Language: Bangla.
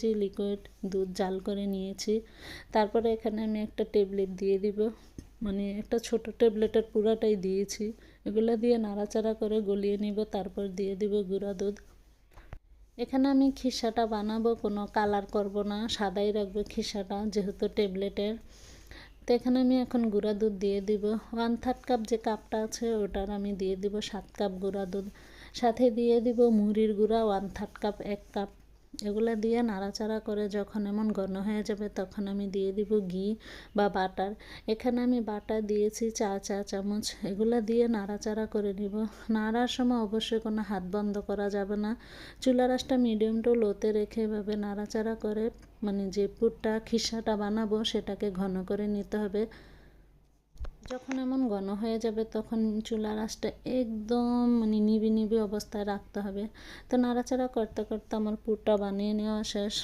কেজি লিকুইড দুধ জাল করে নিয়েছি। তারপরে এখানে আমি একটা ট্যাবলেট দিয়ে দিব, মানে একটা ছোট ট্যাবলেটের পুরাটাই দিয়েছি। এগুলো দিয়ে নাড়াচাড়া করে গলিয়ে নিব, তারপর দিয়ে দিব গুঁড়া দুধ। এখানে আমি খিসাটা বানাবো, কোনো কালার করব না, সাদাই রাখবো খিসাটা যেহেতু ট্যাবলেটের। তো এখানে আমি এখন গুঁড়া দুধ দিয়ে দিব 1/3 কাপ, যে কাপটা আছে ওটার আমি দিয়ে দিব 7 কাপ গুঁড়া দুধ। সাথে দিয়ে দিব মুড়ির গুঁড়া 1/3 কাপ, 1 কাপ। এগুলো দিয়ে নাড়াচাড়া করে যখন এমন ঘন হয়ে যাবে তখন আমি দিয়ে দিব ঘি বা বাটার। এখানে আমি বাটার দিয়েছি 4 চা চামচ। এগুলো দিয়ে নাড়াচাড়া করে নিব। নাড়ার সময় অবশ্যই কোনো হাত বন্ধ করা যাবে না। চুলার আঁচটা মিডিয়াম টু লোতে রেখে এভাবে নাড়াচাড়া করে মানে যে পুরটা খিসাটা বানাবো সেটাকে ঘন করে নিতে হবে। যখন এমন ঘন হয়ে যাবে তখন চুলার আঁচটা একদম মানে নিবি নিবি অবস্থায় রাখতে হবে। তো নাড়াচাড়া করতে করতে আমার পুরটা বানিয়ে নেওয়া শেষ।